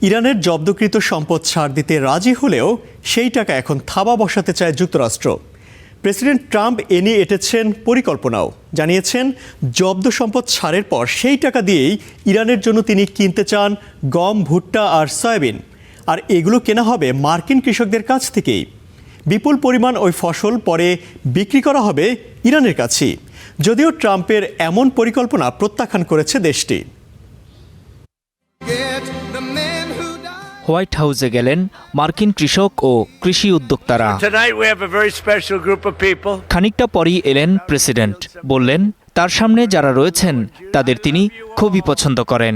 ইরানের জব্দকৃত সম্পদ ছাড় দিতে রাজি হলেও সেই টাকা এখন থাবা বসাতে চায় যুক্তরাষ্ট্র। প্রেসিডেন্ট ট্রাম্প এ নিয়ে এঁটেছেন পরিকল্পনাও। জানিয়েছেন জব্দ সম্পদ ছাড়ের পর সেই টাকা দিয়েই ইরানের জন্য তিনি কিনতে চান গম, ভুট্টা আর সয়াবিন। আর এগুলো কেনা হবে মার্কিন কৃষকদের কাছ থেকেই। বিপুল পরিমাণ ওই ফসল পরে বিক্রি করা হবে ইরানের কাছেই। যদিও ট্রাম্পের এমন পরিকল্পনা প্রত্যাখ্যান করেছে দেশটি। হোয়াইট হাউসে গেলেন মার্কিন কৃষক ও কৃষি উদ্যোক্তারা। খানিকটা পরই এলেন প্রেসিডেন্ট। বললেন তার সামনে যারা রয়েছেন তাদের তিনি খুবই পছন্দ করেন।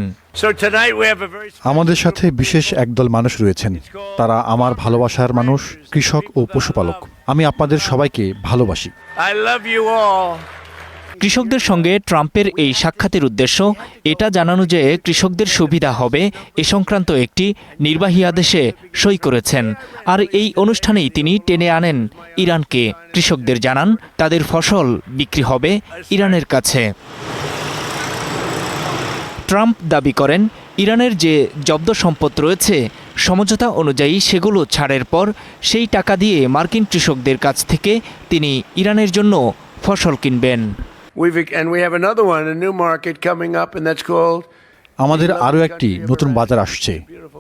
আমাদের সাথে বিশেষ একদল মানুষ রয়েছেন, তারা আমার ভালোবাসার মানুষ, কৃষক ও পশুপালক। আমি আপনাদের সবাইকে ভালোবাসি। কৃষকদের সঙ্গে ট্রাম্পের এই সাক্ষাতের উদ্দেশ্য এটা জানানো যে কৃষকদের সুবিধা হবে এ সংক্রান্ত একটি নির্বাহী আদেশে সই করেছেন। আর এই অনুষ্ঠানেই তিনি টেনে আনেন ইরানকে। কৃষকদের জানান তাদের ফসল বিক্রি হবে ইরানের কাছে। ট্রাম্প দাবি করেন ইরানের যে জব্দ সম্পদ রয়েছে সমঝোতা অনুযায়ী সেগুলো ছাড়ের পর সেই টাকা দিয়ে মার্কিন কৃষকদের কাছ থেকে তিনি ইরানের জন্য ফসল কিনবেন। আমাদের আরও একটি নতুন বাজার আসছে,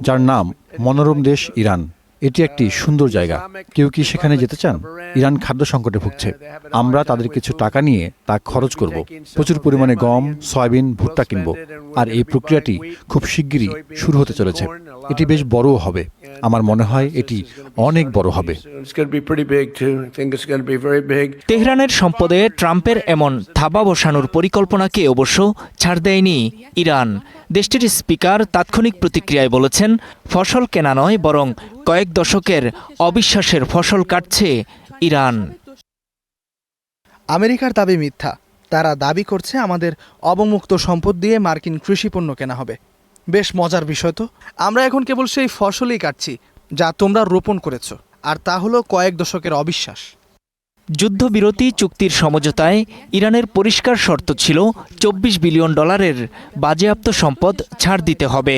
যার নাম মনোরম দেশ ইরান। এটি একটি সুন্দর জায়গা। কেউ কি সেখানে যেতে চান? ইরান খাদ্য সংকটে ভুগছে। আমরা তাদের কিছু টাকা নিয়ে তা খরচ করব। প্রচুর পরিমাণে গম, সয়াবিন, ভুট্টা কিনব। আর এই প্রক্রিয়াটি খুব শিগগিরই শুরু হতে চলেছে। এটি বেশ বড়ও হবে। আমার মনে হয় এটি অনেক বড় হবে। তেহরানের সম্পদে ট্রাম্পের এমন থাবা বসানোর পরিকল্পনাকে অবশ্য ছাড় দেয়নি ইরান। দেশটির স্পিকার তাৎক্ষণিক প্রতিক্রিয়ায় বলেছেন, ফসল কেনা নয় বরং কয়েক দশকের অবিশ্বাসের ফসল কাটছে ইরান। আমেরিকার দাবি মিথ্যা। তারা দাবি করছে আমাদের অবমুক্ত সম্পদ দিয়ে মার্কিন কৃষিপণ্য কেনা হবে। বেশ মজার বিষয় তো। আমরা এখন কেবল সেই ফসলই কাটছি যা তোমরা রোপণ করেছো, আর তা হলো কয়েক দশকের অবিশ্বাস। যুদ্ধবিরতি চুক্তির সমঝোতায় ইরানের পরিষ্কার শর্ত ছিল $24 বিলিয়ন বাজেয়াপ্ত সম্পদ ছাড় দিতে হবে।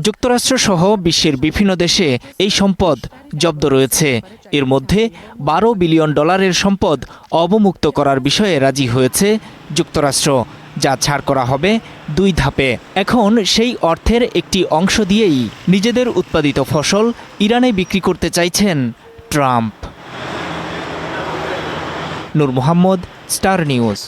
যুক্তরাষ্ট্রসহ বিশ্বের বিভিন্ন দেশে এই সম্পদ জব্দ রয়েছে। এর মধ্যে $12 বিলিয়ন সম্পদ অবমুক্ত করার বিষয়ে রাজি হয়েছে যুক্তরাষ্ট্র, যা ছাড় করা হবে 2 ধাপে। এখন সেই অর্থের একটি অংশ দিয়েই নিজেদের উৎপাদিত ফসল ইরানে বিক্রি করতে চাইছেন ট্রাম্প। নূর মোহাম্মদ, স্টার নিউজ।